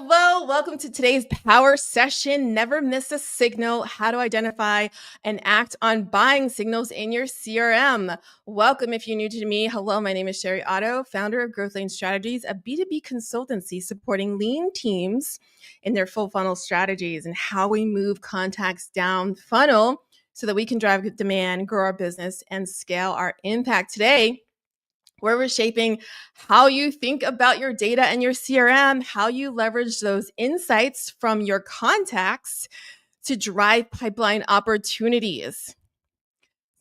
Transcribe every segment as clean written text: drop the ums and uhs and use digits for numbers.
Hello, welcome to today's power session. Never miss a signal. How to identify and act on buying signals in your CRM. Welcome if you're new to me. Hello, my name is Sherry Otto, founder of Growth Lane Strategies, a B2B consultancy supporting lean teams in their full funnel strategies and how we move contacts down funnel so that we can drive demand, grow our business, and scale our impact. Today, where we're shaping how you think about your data and your CRM, how you leverage those insights from your contacts to drive pipeline opportunities.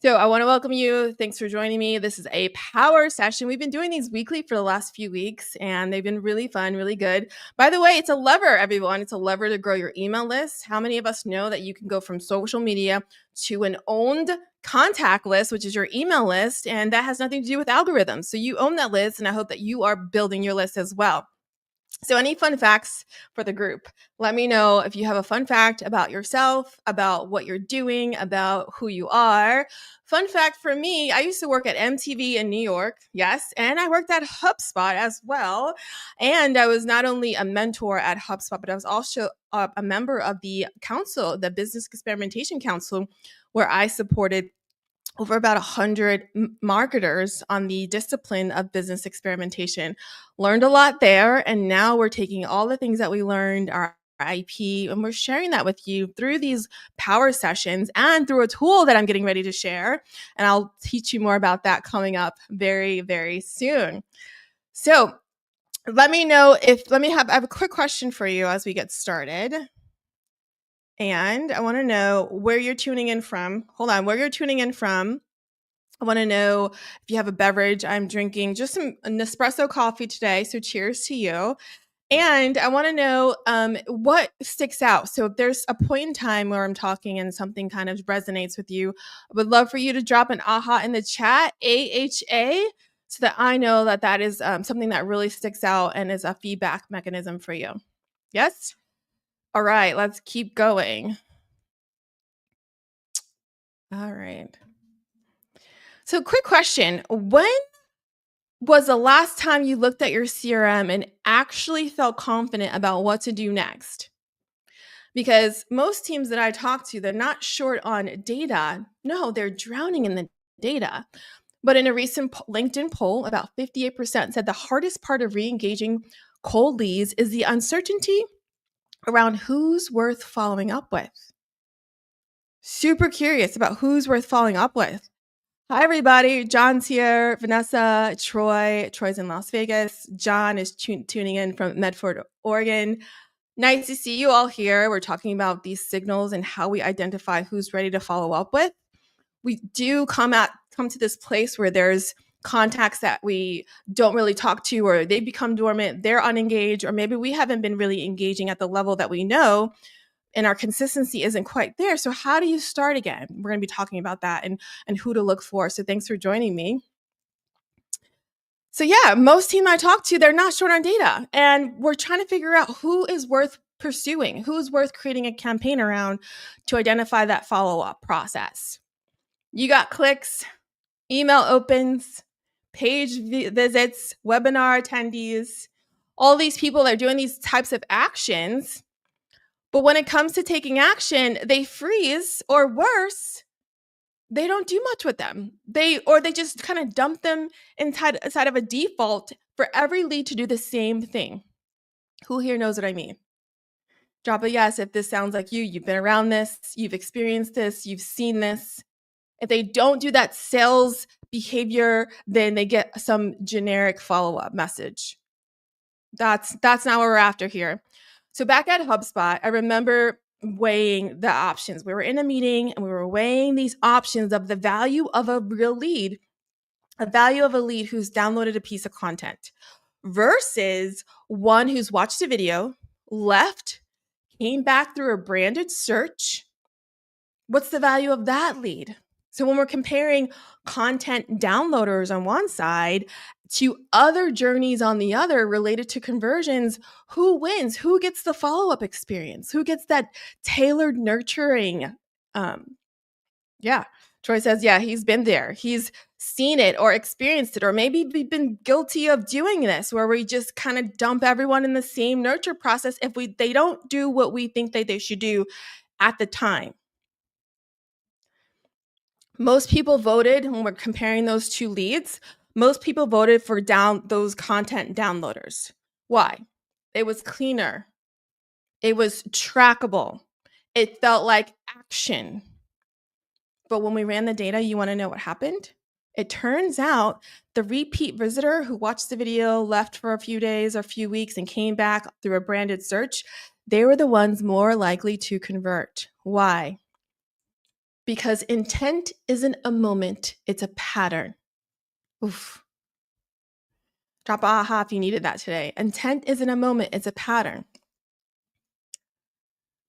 So I want to welcome you. Thanks for joining me. This is a power session. We've been doing these weekly for the last few weeks, and they've been really fun, really good. By the way, it's a lever, everyone. It's a lever to grow your email list. How many of us know that you can go from social media to an owned contact list, which is your email list, and that has nothing to do with algorithms. So you own that list, and I hope that you are building your list as well. So any fun facts for the group? Let me know if you have a fun fact about yourself, about what you're doing, about who you are. Fun fact for me, I used to work at MTV in New York, yes, and I worked at HubSpot as well. And I was not only a mentor at HubSpot, but I was also a member of the council, the Business Experimentation Council, where I supported over about 100 marketers on the discipline of business experimentation. Learned a lot there, and now we're taking all the things that we learned, our IP, and we're sharing that with you through these power sessions and through a tool that I'm getting ready to share. And I'll teach you more about that coming up very, very soon. So let me know I have a quick question for you as we get started. And I want to know where you're tuning in from. Hold on, where you're tuning in from. I want to know if you have a beverage. I'm drinking just an espresso coffee today, so cheers to you. And I want to know what sticks out. So if there's a point in time where I'm talking and something kind of resonates with you, I would love for you to drop an AHA in the chat, AHA, so that I know that that is something that really sticks out and is a feedback mechanism for you. Yes? All right, let's keep going. All right. So quick question. When was the last time you looked at your CRM and actually felt confident about what to do next? Because most teams that I talk to, they're not short on data. No, they're drowning in the data. But in a recent LinkedIn poll, about 58% said the hardest part of re-engaging cold leads is the uncertainty around who's worth following up with. Super curious about who's worth following up with. Hi, everybody. John's here. Vanessa, Troy. Troy's in Las Vegas. John is tuning in from Medford, Oregon. Nice to see you all here. We're talking about these signals and how we identify who's ready to follow up with. We do come to this place where there's contacts that we don't really talk to, or they become dormant, they're unengaged, or maybe we haven't been really engaging at the level that we know, and our consistency isn't quite there. So how do you start again? We're going to be talking about that and who to look for. So thanks for joining me. So yeah, most team I talk to, they're not short on data, and we're trying to figure out who is worth pursuing, who's worth creating a campaign around to identify that follow-up process. You got clicks, email opens, page visits, webinar attendees, all these people that are doing these types of actions. But when it comes to taking action, they freeze, or worse, they don't do much with them. They just kind of dump them inside of a default for every lead to do the same thing. Who here knows what I mean? Drop a yes if this sounds like you. You've been around this, you've experienced this, you've seen this. If they don't do that sales behavior, then they get some generic follow-up message. That's not what we're after here. So back at HubSpot, I remember weighing the options. We were in a meeting and we were weighing these options of the value of a real lead, a value of a lead who's downloaded a piece of content versus one who's watched a video, left, came back through a branded search. What's the value of that lead? So when we're comparing content downloaders on one side to other journeys on the other related to conversions, who wins? Who gets the follow-up experience? Who gets that tailored nurturing Yeah. Troy says, yeah, he's been there. He's seen it or experienced it, or maybe we've been guilty of doing this where we just kind of dump everyone in the same nurture process if they don't do what we think they should do at the time. Most people voted when we're comparing those two leads. Most people voted for those content downloaders. Why? It was cleaner. It was trackable. It felt like action. But when we ran the data, you want to know what happened? It turns out the repeat visitor who watched the video, left for a few days or a few weeks, and came back through a branded search, they were the ones more likely to convert. Why? Because intent isn't a moment, it's a pattern. Oof. Drop a aha if you needed that today. Intent isn't a moment, it's a pattern.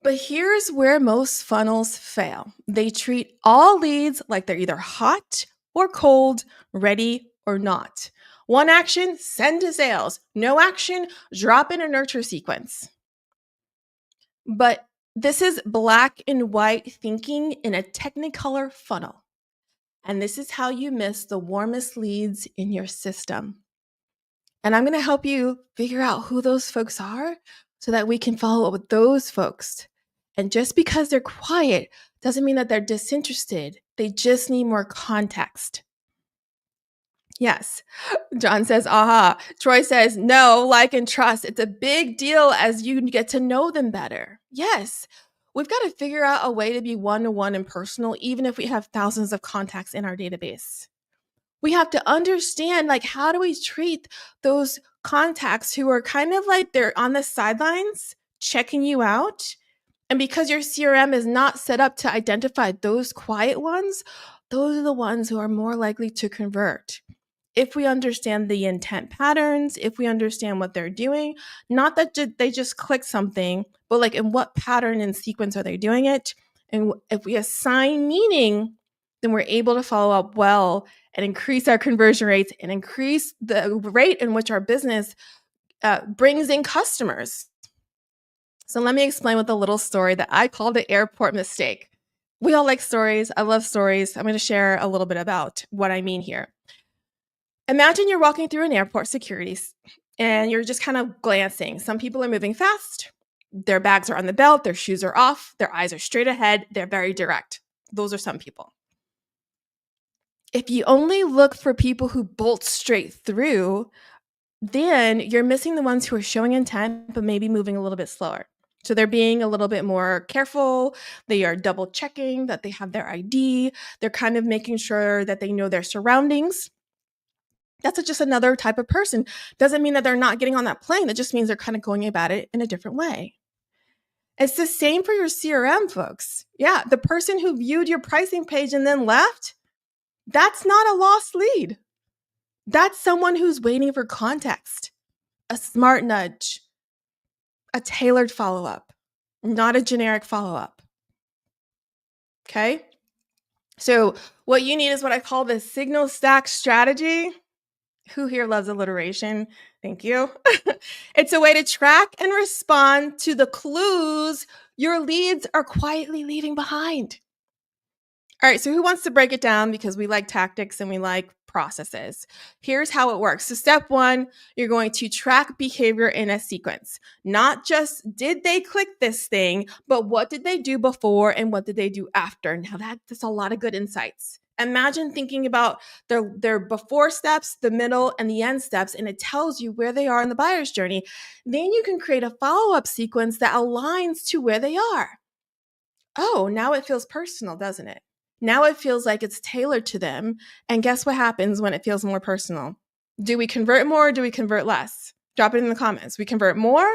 But here's where most funnels fail. They treat all leads like they're either hot or cold, ready or not. One action, send to sales. No action, drop in a nurture sequence. But this is black and white thinking in a Technicolor funnel. And this is how you miss the warmest leads in your system. And I'm going to help you figure out who those folks are so that we can follow up with those folks. And just because they're quiet doesn't mean that they're disinterested. They just need more context. Yes. John says, aha. Troy says, no, like and trust. It's a big deal as you get to know them better. Yes. We've got to figure out a way to be one-to-one and personal, even if we have thousands of contacts in our database. We have to understand, like, how do we treat those contacts who are kind of like they're on the sidelines checking you out? And because your CRM is not set up to identify those quiet ones, those are the ones who are more likely to convert. If we understand the intent patterns, if we understand what they're doing, not that they just click something, but like in what pattern and sequence are they doing it? And if we assign meaning, then we're able to follow up well and increase our conversion rates and increase the rate in which our business brings in customers. So let me explain with a little story that I call the airport mistake. We all like stories. I love stories. I'm going to share a little bit about what I mean here. Imagine you're walking through an airport security and you're just kind of glancing. Some people are moving fast. Their bags are on the belt. Their shoes are off. Their eyes are straight ahead. They're very direct. Those are some people. If you only look for people who bolt straight through, then you're missing the ones who are showing intent, but maybe moving a little bit slower. So they're being a little bit more careful. They are double checking that they have their ID. They're kind of making sure that they know their surroundings. That's just another type of person. Doesn't mean that they're not getting on that plane. That just means they're kind of going about it in a different way. It's the same for your CRM, folks. Yeah, the person who viewed your pricing page and then left, that's not a lost lead. That's someone who's waiting for context, a smart nudge, a tailored follow-up, not a generic follow-up. Okay? So what you need is what I call the signal stack strategy. Who here loves alliteration? Thank you. It's a way to track and respond to the clues your leads are quietly leaving behind. All right, so who wants to break it down because we like tactics and we like processes? Here's how it works. So step one, you're going to track behavior in a sequence. Not just did they click this thing, but what did they do before and what did they do after? Now that's a lot of good insights. Imagine thinking about their before steps, the middle, and the end steps, and it tells you where they are in the buyer's journey. Then you can create a follow-up sequence that aligns to where they are. Oh, now it feels personal, doesn't it? Now it feels like it's tailored to them. And guess what happens when it feels more personal? Do we convert more or do we convert less? Drop it in the comments. We convert more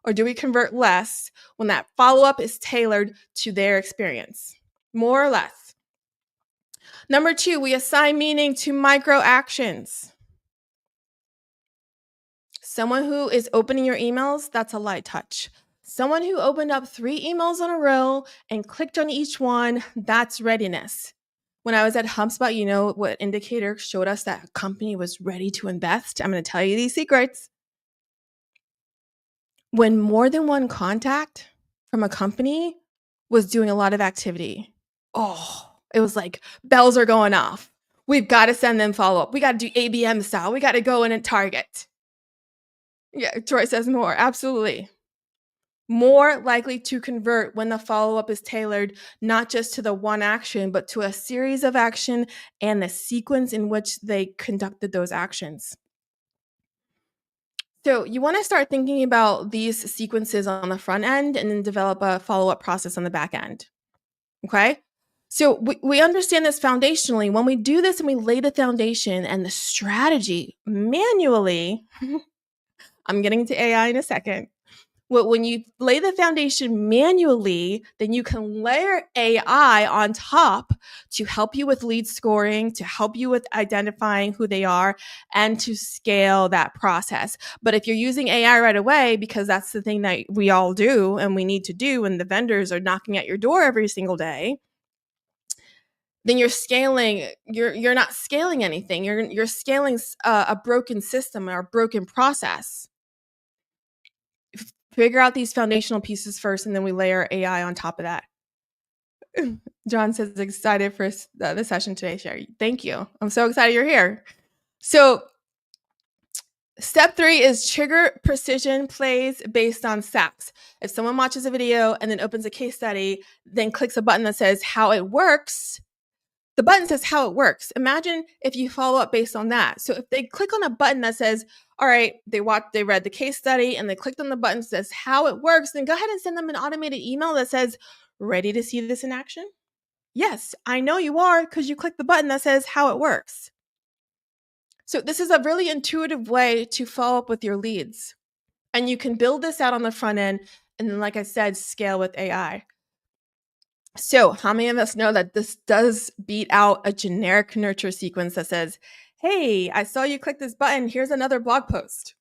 or do we convert less when that follow-up is tailored to their experience? More or less. Number two, we assign meaning to micro actions. Someone who is opening your emails, that's a light touch. Someone who opened up 3 emails in a row and clicked on each one, that's readiness. When I was at HubSpot, you know what indicator showed us that a company was ready to invest? I'm going to tell you these secrets. When more than one contact from a company was doing a lot of activity. Oh, It was like bells are going off. We've got to send them follow up. We got to do ABM style. We got to go in and target. Yeah, Troy says more. Absolutely. More likely to convert when the follow up is tailored not just to the one action, but to a series of action and the sequence in which they conducted those actions. So you want to start thinking about these sequences on the front end and then develop a follow up process on the back end. Okay. So we understand this foundationally. When we do this and we lay the foundation and the strategy manually, I'm getting to AI in a second. Well, when you lay the foundation manually, then you can layer AI on top to help you with lead scoring, to help you with identifying who they are, and to scale that process. But if you're using AI right away, because that's the thing that we all do and we need to do, and the vendors are knocking at your door every single day, then you're scaling. You're not scaling anything. You're scaling a broken system or a broken process. Figure out these foundational pieces first, and then we layer AI on top of that. John says excited for the session today, Sherry. Thank you. I'm so excited you're here. So step 3 is trigger precision plays based on steps. If someone watches a video and then opens a case study, then clicks a button that says how it works, the button says how it works. Imagine if you follow up based on that. So if they click on a button that says, all right, they read the case study and they clicked on the button that says how it works, then go ahead and send them an automated email that says, ready to see this in action? Yes, I know you are because you clicked the button that says how it works. So this is a really intuitive way to follow up with your leads. And you can build this out on the front end and then, like I said, scale with AI. So how many of us know that this does beat out a generic nurture sequence that says, hey, I saw you click this button. Here's another blog post.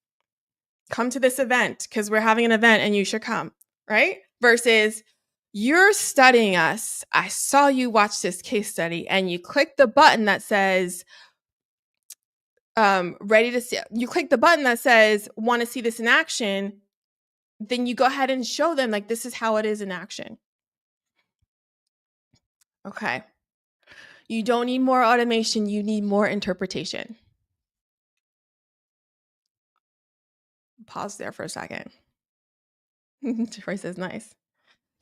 Come to this event because we're having an event and you should come, right? Versus you're studying us. I saw you watch this case study and you click the button that says, ready to see. You click the button that says, want to see this in action. Then you go ahead and show them like, this is how it is in action. Okay. You don't need more automation. You need more interpretation. Pause there for a second. Troy says nice.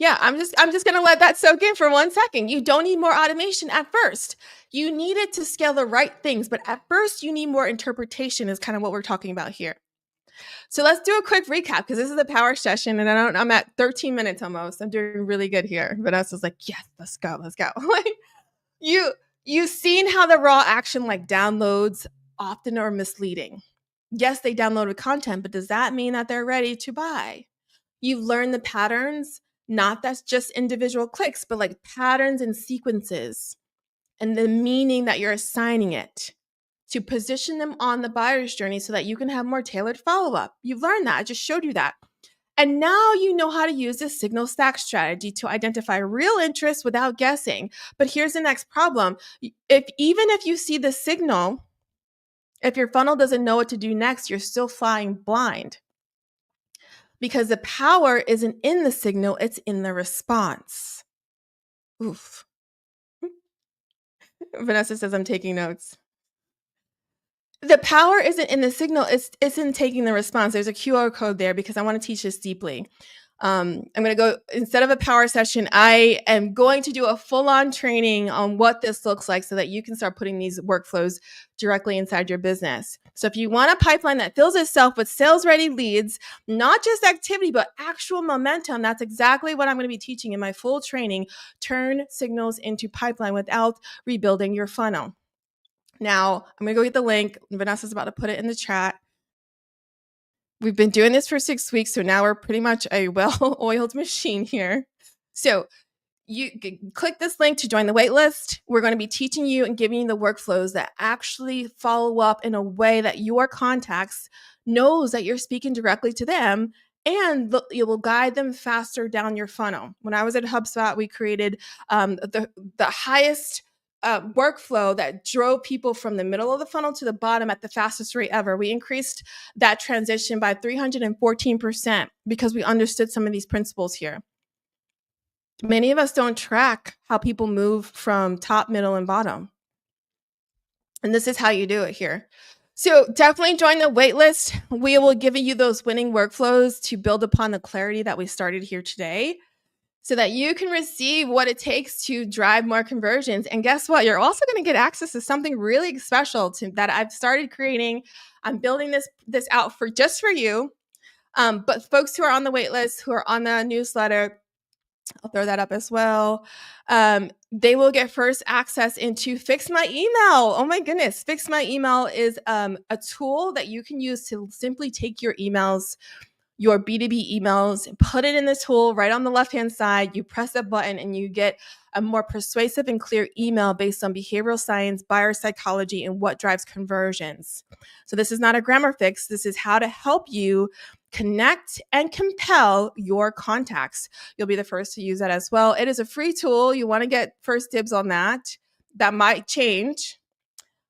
Yeah, I'm just gonna let that soak in for 1 second. You don't need more automation at first. You need it to scale the right things, but at first you need more interpretation is kind of what we're talking about here. So let's do a quick recap because this is a power session and I'm at 13 minutes almost. I'm doing really good here. Vanessa's like, yes, let's go. Like you've seen how the raw action like downloads often are misleading. Yes, they downloaded content, but does that mean that they're ready to buy? You've learned the patterns, not that's just individual clicks, but like patterns and sequences and the meaning that you're assigning it to position them on the buyer's journey so that you can have more tailored follow-up. You've learned that. I just showed you that. And now you know how to use the signal stack strategy to identify real interest without guessing. But here's the next problem. Even if you see the signal, if your funnel doesn't know what to do next, you're still flying blind. Because the power isn't in the signal, it's in the response. Oof. Vanessa says, I'm taking notes. The power isn't in the signal, it's in taking the response. There's a QR code there because I want to teach this deeply. I'm going to go, instead of a power session, I am going to do a full-on training on what this looks like so that you can start putting these workflows directly inside your business. So if you want a pipeline that fills itself with sales-ready leads, not just activity, but actual momentum, that's exactly what I'm going to be teaching in my full training. Turn signals into pipeline without rebuilding your funnel. Now, I'm going to go get the link. Vanessa's about to put it in the chat. We've been doing this for 6 weeks, so now we're pretty much a well-oiled machine here. So you click this link to join the waitlist. We're going to be teaching you and giving you the workflows that actually follow up in a way that your contacts knows that you're speaking directly to them, and you will guide them faster down your funnel. When I was at HubSpot, we created the highest workflow that drove people from the middle of the funnel to the bottom at the fastest rate ever. We increased that transition by 314% because we understood some of these principles here. Many of us don't track how people move from top, middle, and bottom. And this is how you do it here. So definitely join the waitlist. We will give you those winning workflows to build upon the clarity that we started here today so that you can receive what it takes to drive more conversions. And guess what? You're also going to get access to something really special that I've started creating. I'm building this out for just for you. But folks who are on the waitlist, who are on the newsletter, I'll throw that up as well. They will get first access into Fix My Email. Oh my goodness. Fix My Email is a tool that you can use to simply take your emails, your B2B emails, put it in the tool right on the left-hand side. You press a button and you get a more persuasive and clear email based on behavioral science, buyer psychology, and what drives conversions. So this is not a grammar fix. This is how to help you connect and compel your contacts. You'll be the first to use that as well. It is a free tool. You want to get first dibs on that. That might change,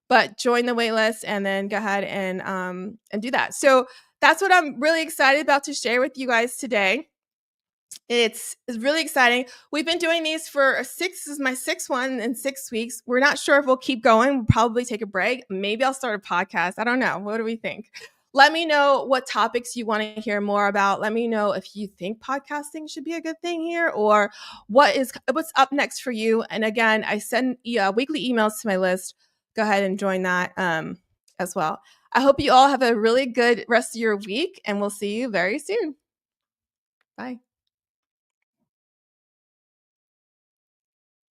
but join the waitlist and then go ahead and do that. So that's what I'm really excited about to share with you guys today. It's really exciting. We've been doing these for this is my sixth one in 6 weeks. We're not sure if we'll keep going. We'll probably take a break. Maybe I'll start a podcast. I don't know. What do we think? Let me know what topics you want to hear more about. Let me know if you think podcasting should be a good thing here or what's up next for you. And again, I send weekly emails to my list. Go ahead and join that as well. I hope you all have a really good rest of your week, and we'll see you very soon. Bye.